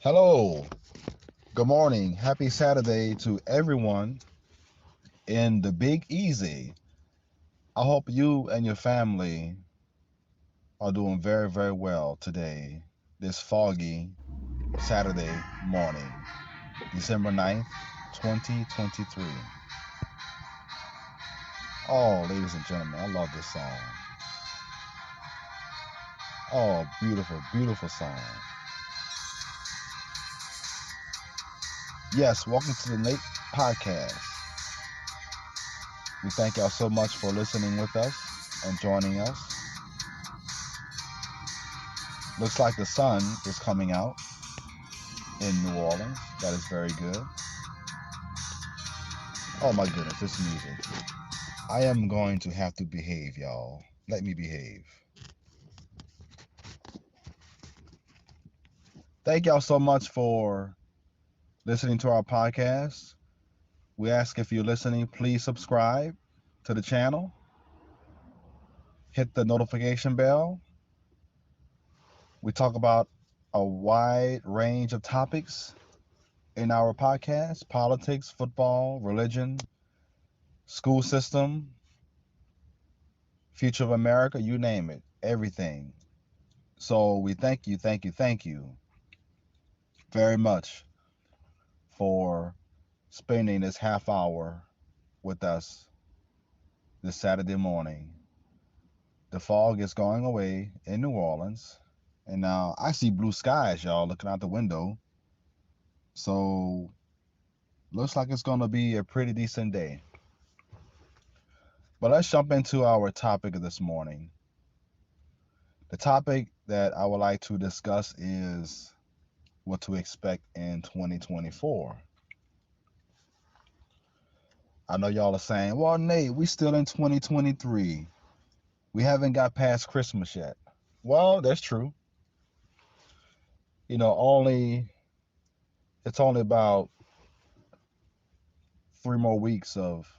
Hello, good morning, happy Saturday to everyone in the Big Easy. I hope you and your family are doing very, very well today, this foggy Saturday morning, December 9th, 2023. Oh, ladies and gentlemen, I love this song. Oh, beautiful, beautiful song. Yes, welcome to the Nate Podcast. We thank y'all so much for listening with us and joining us. Looks like the sun is coming out in New Orleans. That is very good. Oh my goodness, this music. I am going to have to behave, y'all. Let me behave. Thank y'all so much for listening to our podcast. We ask if you're listening, please subscribe to the channel, hit the notification bell. We talk about a wide range of topics in our podcast: politics, football, religion, school system, future of America, you name it, everything. So we thank you very much for spending this half hour with us this Saturday morning. The fog is going away in New Orleans, and now I see blue skies, y'all, looking out the window. So looks like it's gonna be a pretty decent day. But let's jump into our topic of this morning. The topic that I would like to discuss is what to expect in 2024. I know y'all are saying, well, Nate, we still in 2023. We haven't got past Christmas yet. Well, that's true. Only it's only about 3 more weeks of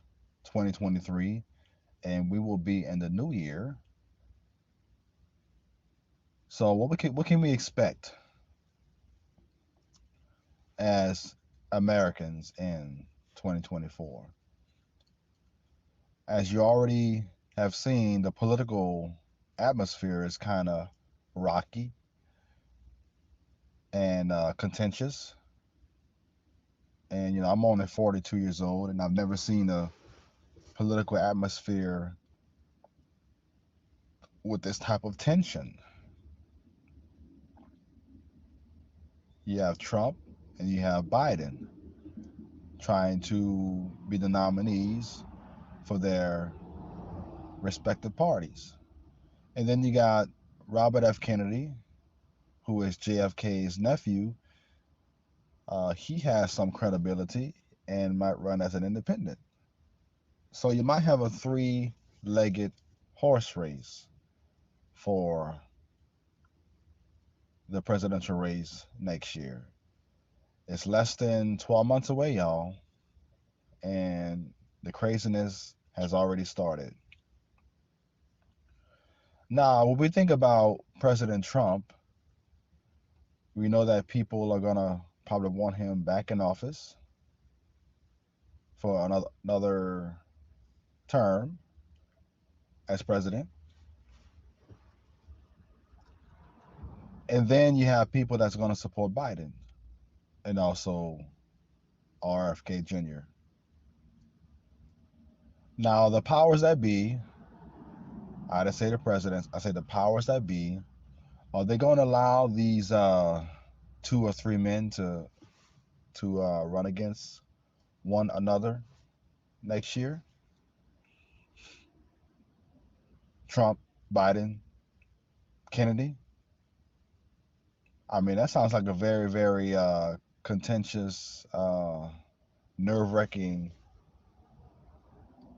2023, and we will be in the new year. So what can we expect as Americans in 2024? As you already have seen, the political atmosphere is kind of rocky and contentious. And I'm only 42 years old, and I've never seen a political atmosphere with this type of tension. You have Trump and you have Biden trying to be the nominees for their respective parties. And then you got Robert F. Kennedy, who is JFK's nephew. He has some credibility and might run as an independent. So you might have a three-legged horse race for the presidential race next year. It's less than 12 months away, y'all, and the craziness has already started. Now, when we think about President Trump, we know that people are going to probably want him back in office for another term as president. And then you have people that's going to support Biden and also RFK Jr. Now, the powers that be, I didn't say the presidents, I say the powers that be, are they going to allow these two or three men to run against one another next year? Trump, Biden, Kennedy. I mean, that sounds like a very, very contentious, nerve-wracking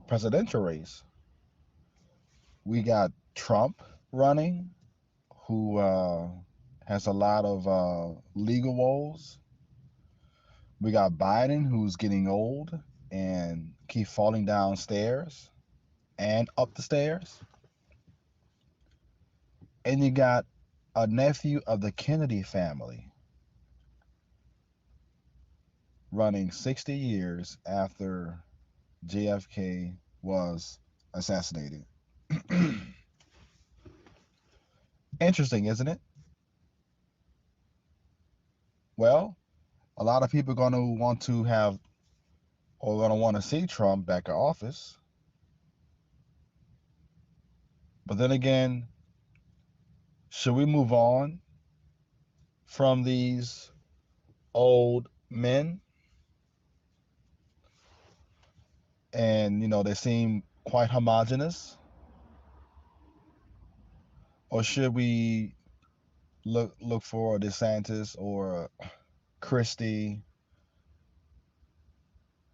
presidential race. We got Trump running, who has a lot of legal woes. We got Biden, who's getting old and keep falling downstairs and up the stairs. And you got a nephew of the Kennedy family running 60 years after JFK was assassinated. Interesting, isn't it? Well, a lot of people are going to want to have or going to want to see Trump back in office. But then again, should we move on from these old men? And, they seem quite homogenous. Or should we look for a DeSantis or a Christie,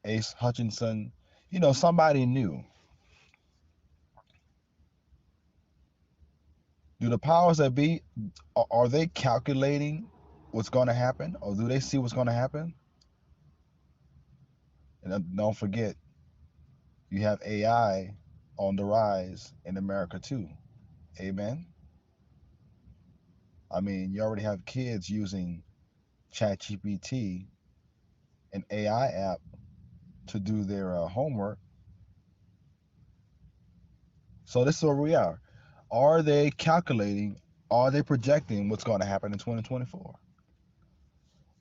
Ace Hutchinson, somebody new? Do the powers that be, are they calculating what's going to happen, or do they see what's going to happen? And don't forget, you have AI on the rise in America too. Amen. I mean, you already have kids using ChatGPT, an AI app, to do their homework. So this is where we are. Are they calculating? Are they projecting what's going to happen in 2024?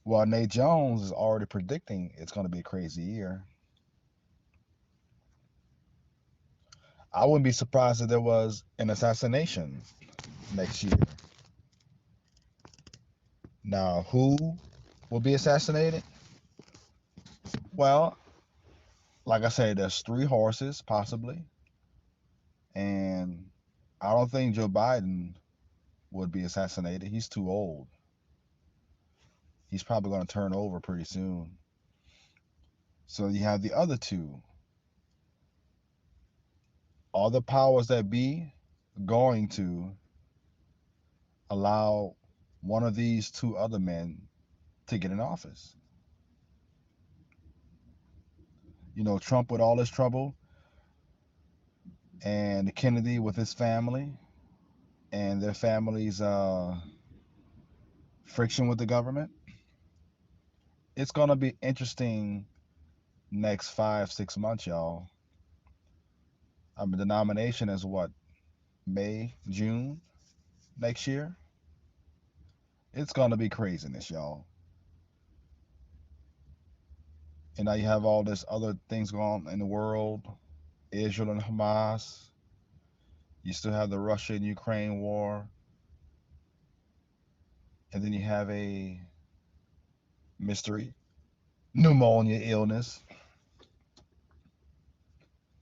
Well, Nate Jones is already predicting it's going to be a crazy year. I wouldn't be surprised if there was an assassination next year. Now, who will be assassinated? Well, like I said, there's three horses possibly, and I don't think Joe Biden would be assassinated. He's too old. He's probably going to turn over pretty soon. So you have the other two. Are the powers that be going to allow one of these two other men to get in office? Trump with all his trouble, and Kennedy with his family and their family's friction with the government. It's going to be interesting next 5, 6 months, y'all. I mean, the nomination is what, May, June next year? It's going to be craziness, y'all. And now you have all this other things going on in the world, Israel and Hamas. You still have the Russia and Ukraine war. And then you have a mystery pneumonia illness.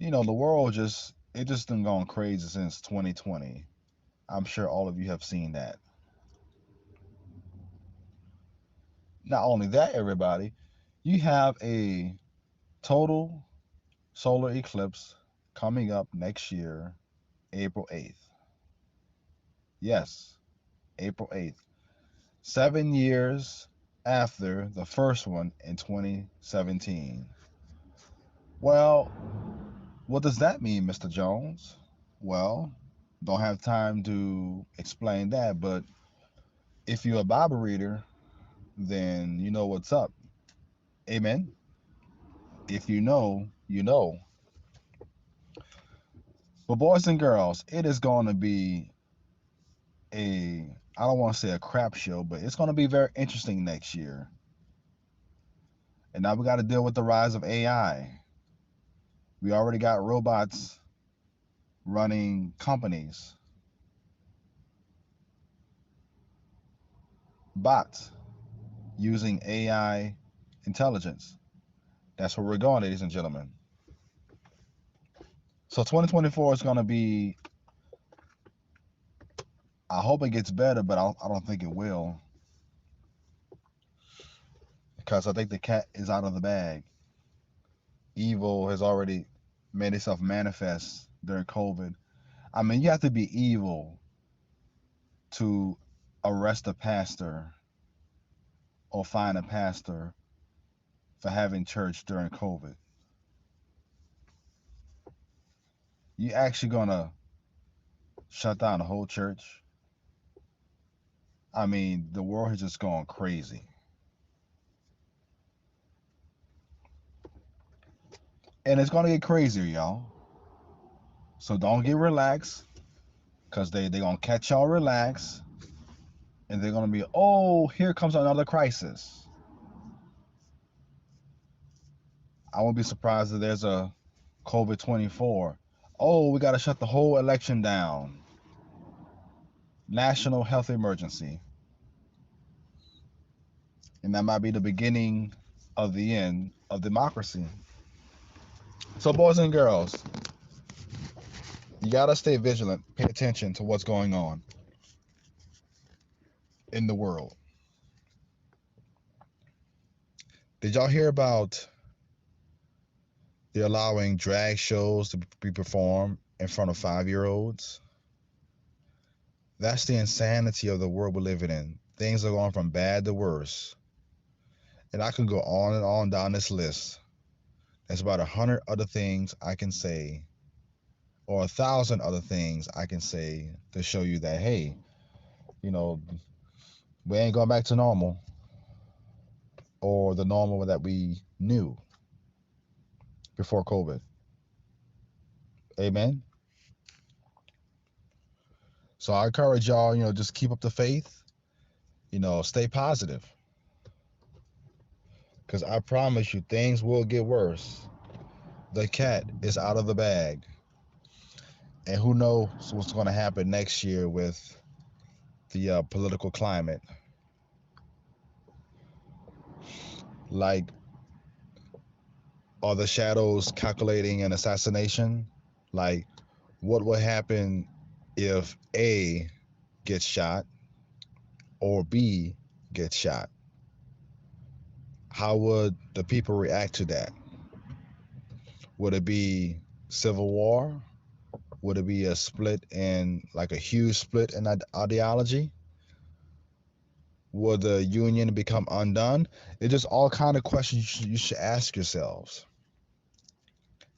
The world just done gone crazy since 2020. I'm sure all of you have seen that. Not only that, everybody, you have a total solar eclipse coming up next year, April 8th. Yes, April 8th. 7 years after the first one in 2017. Well, what does that mean, Mr. Jones? Well, don't have time to explain that, but if you're a Bible reader, then you know what's up. Amen. If you know, you know. But boys and girls, it is going to be I don't want to say a crap show, but it's going to be very interesting next year. And now we got to deal with the rise of AI. We already got robots running companies, bots using AI intelligence. That's where we're going, ladies and gentlemen. So 2024 is going to be, I hope it gets better, but I don't think it will, because I think the cat is out of the bag. Evil has already made itself manifest during COVID. I mean, you have to be evil to arrest a pastor or fine a pastor for having church during COVID. You actually gonna shut down the whole church? I mean, the world has just gone crazy. And it's gonna get crazier, y'all. So don't get relaxed, cause they gonna catch y'all relax, and they're gonna be, oh, here comes another crisis. I won't be surprised if there's a COVID 24. Oh, we gotta shut the whole election down. National health emergency, and that might be the beginning of the end of democracy. So, boys and girls, you gotta stay vigilant. Pay attention to what's going on in the world. Did y'all hear about they're allowing drag shows to be performed in front of 5-year-olds? That's the insanity of the world we're living in. Things are going from bad to worse. And I can go on and on down this list. There's about 100 other things I can say, or 1,000 other things I can say to show you that, hey, you know, we ain't going back to normal, or the normal that we knew before COVID. Amen. So I encourage y'all, just keep up the faith, stay positive. Because I promise you, things will get worse. The cat is out of the bag. And who knows what's going to happen next year with the political climate. Like, are the shadows calculating an assassination? Like, what will happen if A gets shot or B gets shot? How would the people react to that? Would it be civil war? Would it be a split in, like a huge split in ideology? Would the union become undone? It's just all kind of questions you should ask yourselves.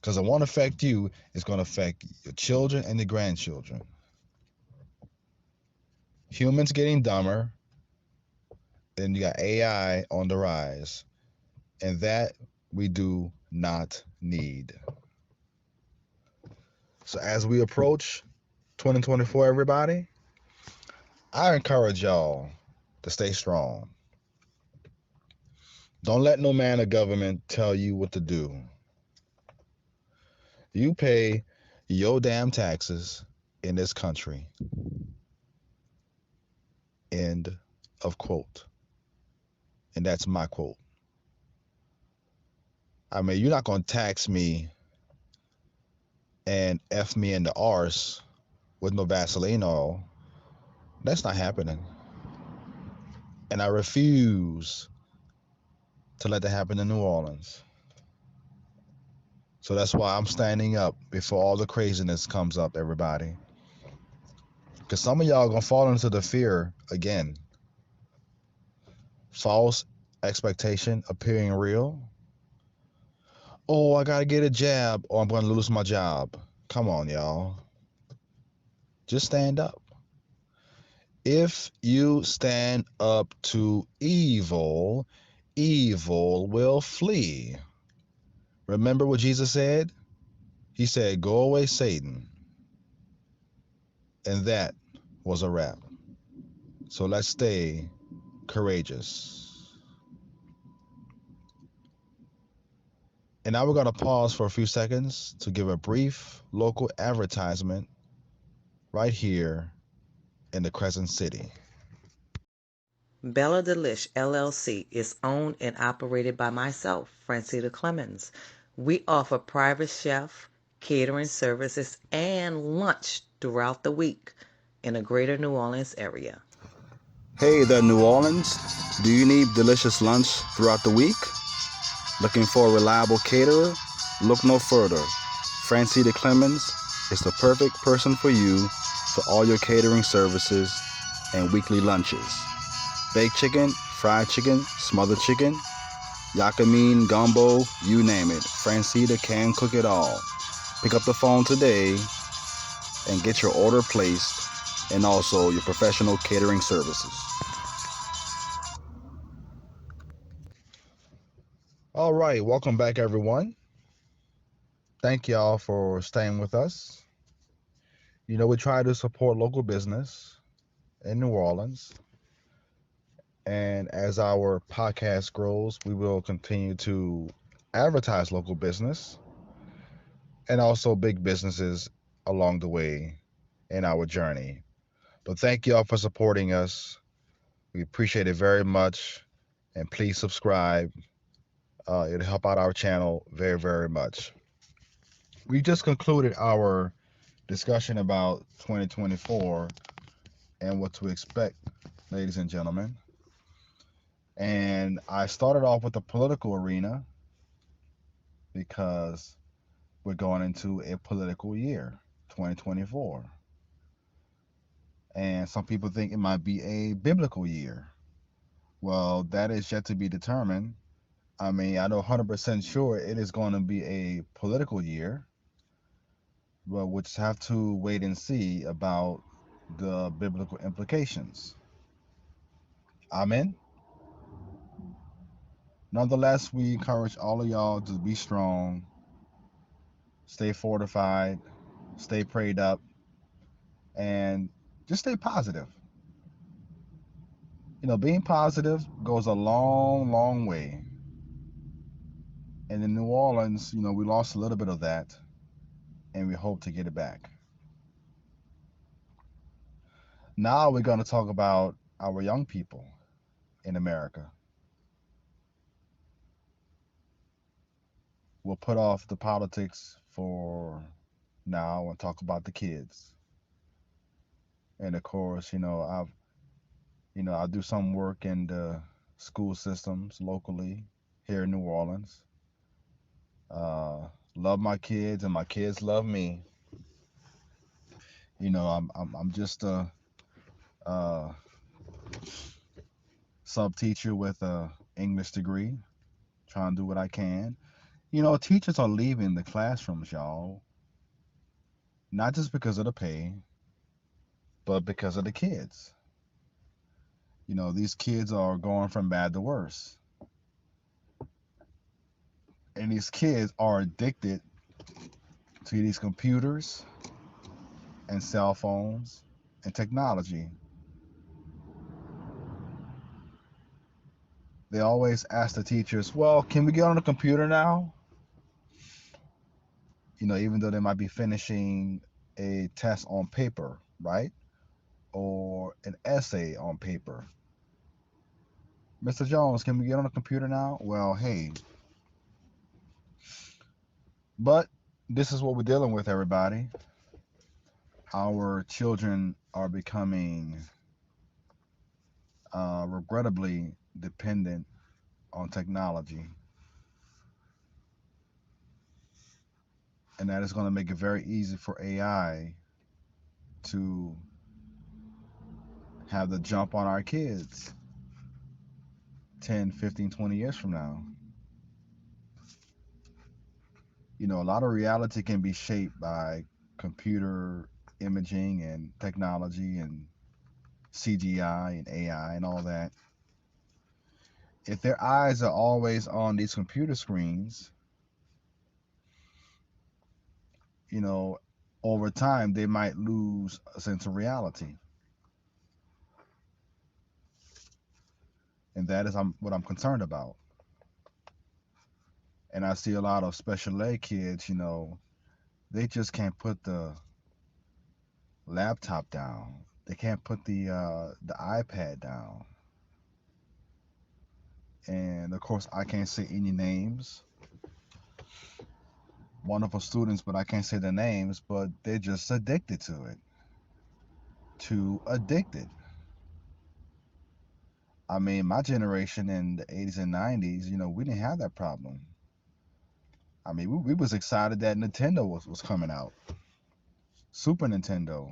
Because it won't affect you, it's going to affect your children and your grandchildren. Humans getting dumber, then you got AI on the rise. And that we do not need. So as we approach 2024, everybody, I encourage y'all to stay strong. Don't let no man or government tell you what to do. You pay your damn taxes in this country. End of quote. And that's my quote. I mean, you're not going to tax me and F me in the arse with no Vaseline oil. That's not happening. And I refuse to let that happen in New Orleans. So that's why I'm standing up before all the craziness comes up, everybody. Because some of y'all are going to fall into the fear again. False expectation appearing real. Oh, I got to get a jab or I'm going to lose my job. Come on, y'all. Just stand up. If you stand up to evil, evil will flee. Remember what Jesus said? He said, go away, Satan. And that was a wrap. So let's stay courageous. And now we're going to pause for a few seconds to give a brief local advertisement right here in the Crescent City. Bella Delish LLC is owned and operated by myself, Francitta Clemens. We offer private chef, catering services, and lunch throughout the week in the greater New Orleans area. Hey there, New Orleans. Do you need delicious lunch throughout the week? Looking for a reliable caterer? Look no further. Francita Clemens is the perfect person for you for all your catering services and weekly lunches. Baked chicken, fried chicken, smothered chicken, yakameen, gumbo, you name it. Francita can cook it all. Pick up the phone today and get your order placed and also your professional catering services. All right, welcome back, everyone. Thank y'all for staying with us. We try to support local business in New Orleans. And as our podcast grows, we will continue to advertise local business and also big businesses along the way in our journey. But thank y'all for supporting us. We appreciate it very much. And please subscribe. It'll help out our channel very, very much. We just concluded our discussion about 2024 and what to expect, ladies and gentlemen. And I started off with the political arena because we're going into a political year, 2024. And some people think it might be a biblical year. Well, that is yet to be determined. I mean, I know 100% sure it is going to be a political year, but we'll just have to wait and see about the biblical implications. Amen. Nonetheless, we encourage all of y'all to be strong, stay fortified, stay prayed up, and just stay positive. Being positive goes a long, long way. And in New Orleans, we lost a little bit of that, and we hope to get it back. Now we're going to talk about our young people in America. We'll put off the politics for now and talk about the kids. And of course, I do some work in the school systems locally here in New Orleans. Uh, love my kids, and my kids love me. I'm just a sub teacher with a English degree, trying to do what I can. Teachers are leaving the classrooms, y'all, not just because of the pay, but because of the kids. These kids are going from bad to worse. And these kids are addicted to these computers and cell phones and technology. They always ask the teachers, well, can we get on the computer now? Even though they might be finishing a test on paper, right? Or an essay on paper. Mr. Jones, can we get on the computer now? Well, hey, but this is what we're dealing with, everybody. Our children are becoming regrettably dependent on technology, and that is going to make it very easy for AI to have the jump on our kids 10, 15, 20 years from now. A lot of reality can be shaped by computer imaging and technology and CGI and AI and all that. If their eyes are always on these computer screens, you know, over time they might lose a sense of reality. And that is what I'm concerned about. And I see a lot of special ed kids, they just can't put the laptop down. They can't put the iPad down. And of course, I can't say any names. Wonderful students, but I can't say their names. But they're just addicted to it. Too addicted. I mean, my generation in the 80s and 90s, we didn't have that problem. I mean, we was excited that Nintendo was coming out, Super Nintendo.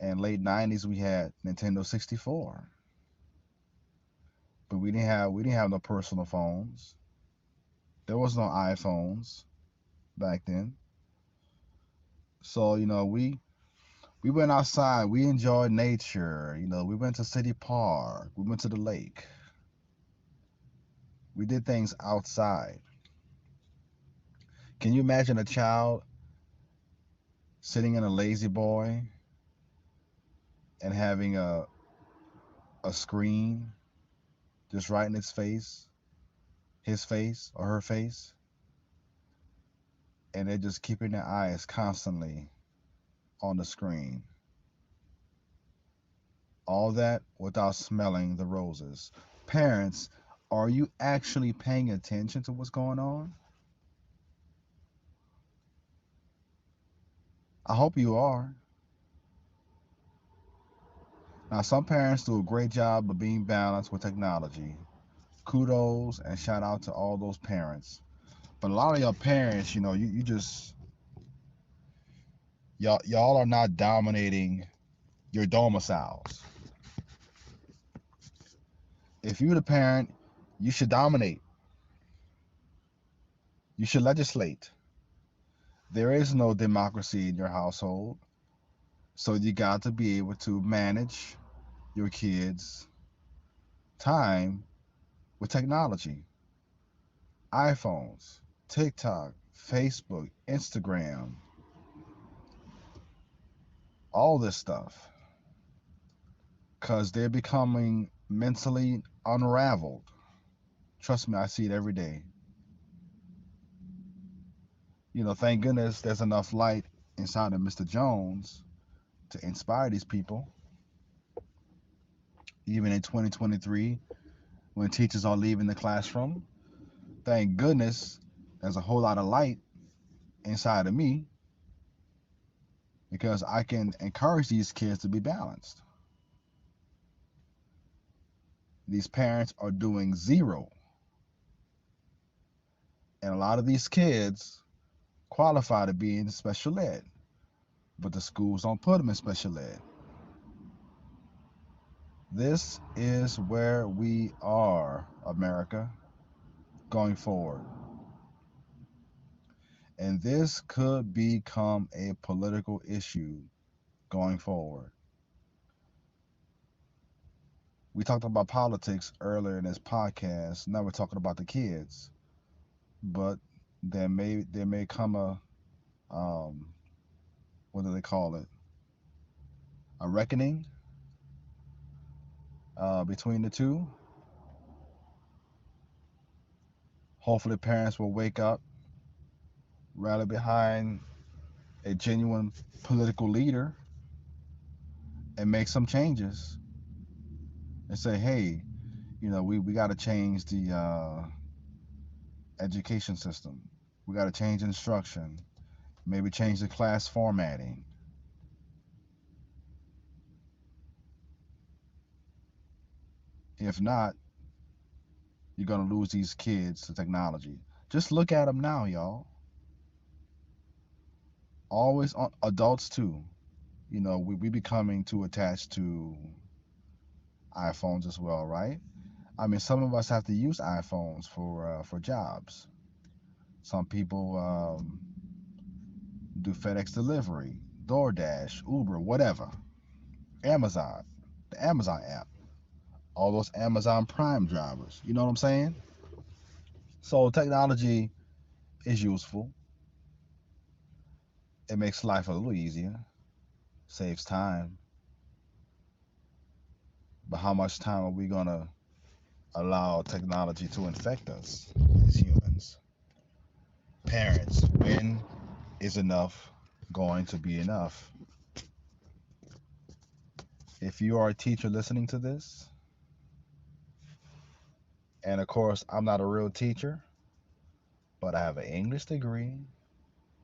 And late 90s we had Nintendo 64. But we didn't have no personal phones. There was no iPhones back then. So, we went outside, we enjoyed nature, we went to City Park, we went to the lake. We did things outside. Can you imagine a child sitting in a lazy boy and having a screen just right in its face, his face or her face, and they're just keeping their eyes constantly on the screen? All that without smelling the roses. Parents, are you actually paying attention to what's going on? I hope you are. Now, some parents do a great job of being balanced with technology. Kudos and shout out to all those parents. But a lot of your parents, you just y'all are not dominating your domiciles. If you're the parent, you should dominate. You should legislate. There is no democracy in your household, so you got to be able to manage your kids' time with technology. iPhones, TikTok, Facebook, Instagram, all this stuff, because they're becoming mentally unraveled. Trust me, I see it every day. Thank goodness there's enough light inside of Mr. Jones to inspire these people. Even in 2023, when teachers are leaving the classroom, thank goodness there's a whole lot of light inside of me because I can encourage these kids to be balanced. These parents are doing zero, and a lot of these kids qualify to be in special ed, but the schools don't put them in special ed. This is where we are, America, going forward. And this could become a political issue going forward. We talked about politics earlier in this podcast. Now we're talking about the kids, but there may come a um, what do they call it? A reckoning between the two. Hopefully, parents will wake up, rally behind a genuine political leader, and make some changes and say, hey, we got to change the education system. We got to change instruction. Maybe change the class formatting. If not, you're going to lose these kids to technology. Just look at them now, y'all. Always on adults, too. We becoming too attached to iPhones as well, right? I mean, some of us have to use iPhones for jobs. Some people do FedEx delivery, DoorDash, Uber, whatever. Amazon, the Amazon app, all those Amazon Prime drivers. You know what I'm saying? So technology is useful. It makes life a little easier, saves time. But how much time are we gonna allow technology to infect us as humans? Parents, when is enough going to be enough? If you are a teacher listening to this, and of course, I'm not a real teacher, but I have an English degree,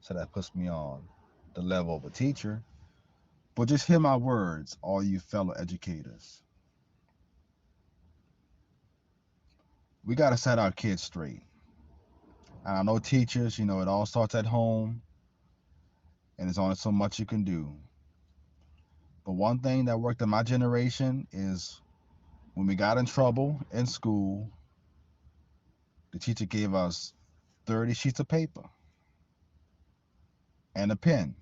so that puts me on the level of a teacher. But just hear my words, all you fellow educators. We got to set our kids straight. And I know teachers, it all starts at home, and there's only so much you can do. But one thing that worked in my generation is when we got in trouble in school, the teacher gave us 30 sheets of paper and a pen.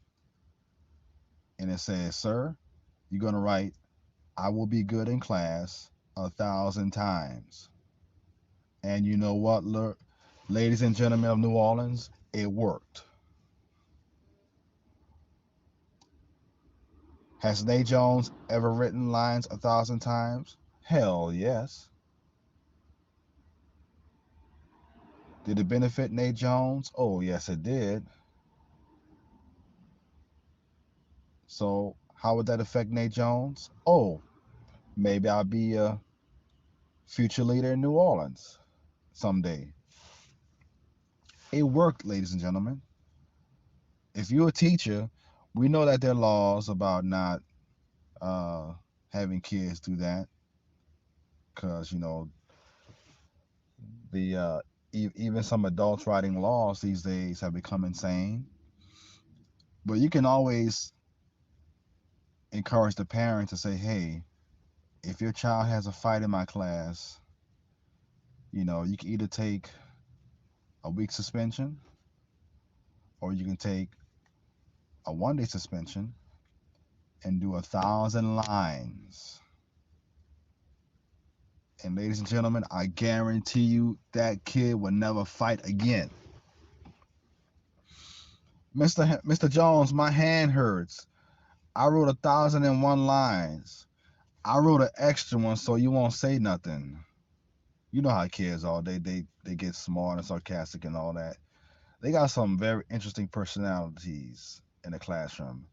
And it says, sir, you're going to write, I will be good in class 1,000 times. And you know what, ladies and gentlemen of New Orleans? It worked. Has Nate Jones ever written lines 1,000 times? Hell yes. Did it benefit Nate Jones? Oh, yes, it did. So, how would that affect Nate Jones? Oh, maybe I'll be a future leader in New Orleans someday. It worked, ladies and gentlemen. If you're a teacher, we know that there are laws about not uh, having kids do that because, the even some adults writing laws these days have become insane. But you can always encourage the parent to say, hey, if your child has a fight in my class, you can either take a week suspension or you can take a 1 day suspension and do 1,000 lines. And ladies and gentlemen, I guarantee you that kid will never fight again. Mr. Jones, my hand hurts. I wrote 1,001 lines. I wrote an extra one so you won't say nothing. You know how kids are. They get smart and sarcastic and all that. They got some very interesting personalities in the classroom.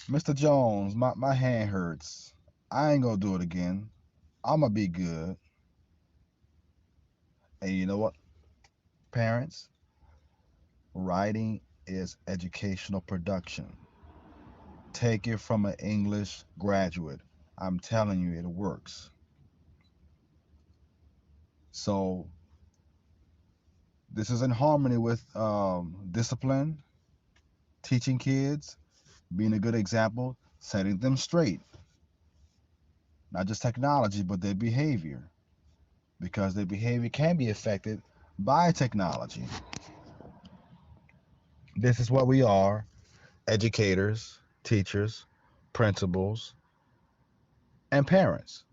Mr. Jones, my hand hurts. I ain't gonna do it again. I'ma be good. And you know what, parents? Writing is educational production. Take it from an English graduate. I'm telling you, it works. So this is in harmony with discipline, teaching kids, being a good example, setting them straight. Not just technology, but their behavior, because their behavior can be affected by technology. This is what we are: educators, teachers, principals, and parents.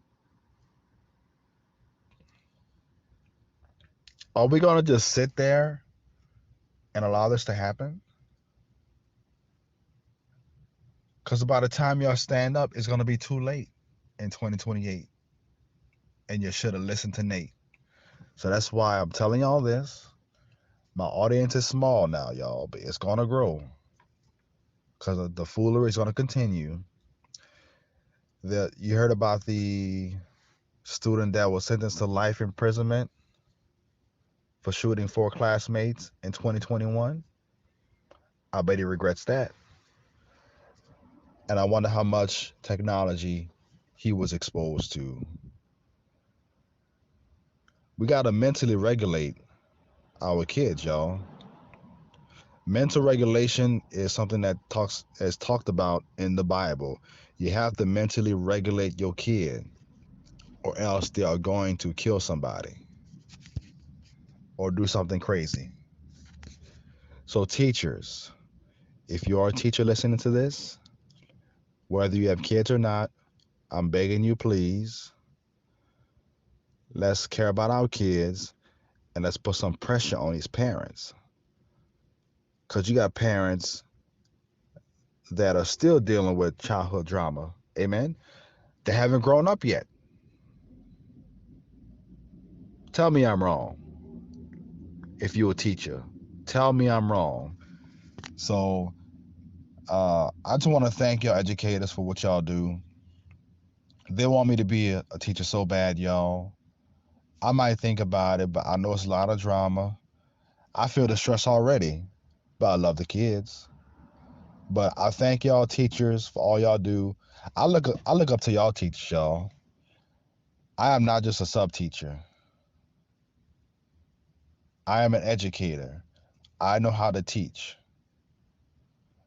Are we going to just sit there and allow this to happen? Because by the time y'all stand up, it's going to be too late in 2028. And you should have listened to Nate. So that's why I'm telling y'all this. My audience is small now, y'all, but it's going to grow because the foolery is going to continue. You heard about the student that was sentenced to life imprisonment for shooting four classmates in 2021. I bet he regrets that. And I wonder how much technology he was exposed to. We got to mentally regulate our kids, y'all. Mental regulation is something that talks is talked about in the Bible. You have to mentally regulate your kid, or else they are going to kill somebody or do something crazy. So, teachers, if you are a teacher listening to this, whether you have kids or not, I'm begging you, please, let's care about our kids and let's put some pressure on these parents. Because you got parents that are still dealing with childhood drama. Amen. They haven't grown up yet. Tell me I'm wrong. If you're a teacher, tell me I'm wrong. So, I just want to thank y'all educators for what y'all do. They want me to be a teacher so bad, y'all. I might think about it, but I know it's a lot of drama. I feel the stress already, but I love the kids. But I thank y'all teachers for all y'all do. I look up to y'all teachers, y'all. I am not just a sub teacher. I am an educator. I know how to teach.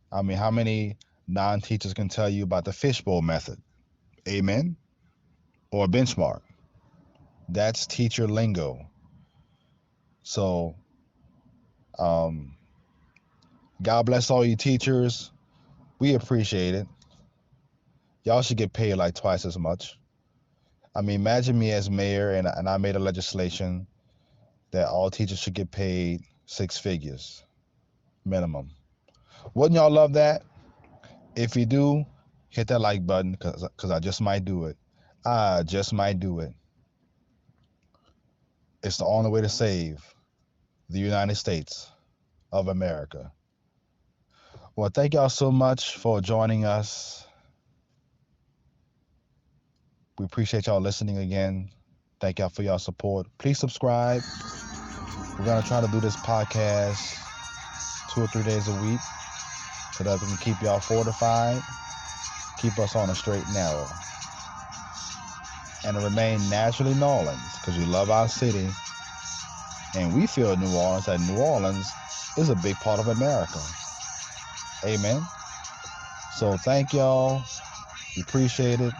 I mean, how many non-teachers can tell you about the fishbowl method? Amen. Or benchmark. That's teacher lingo. So, um, God bless all you teachers. We appreciate it. Y'all should get paid like twice as much. I mean, imagine me as mayor and I made a legislation that all teachers should get paid 6 figures minimum. Wouldn't y'all love that? If you do, hit that like button because I just might do it. I just might do it. It's the only way to save the United States of America. Well, thank y'all so much for joining us. We appreciate y'all listening again. Thank y'all for y'all support. Please subscribe. We're going to try to do this podcast 2 or 3 days a week so that we can keep y'all fortified, keep us on a straight and narrow, and to remain naturally New Orleans because we love our city and we feel New Orleans that New Orleans is a big part of America. Amen. So thank y'all. We appreciate it.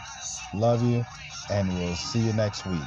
Love you. And we'll see you next week.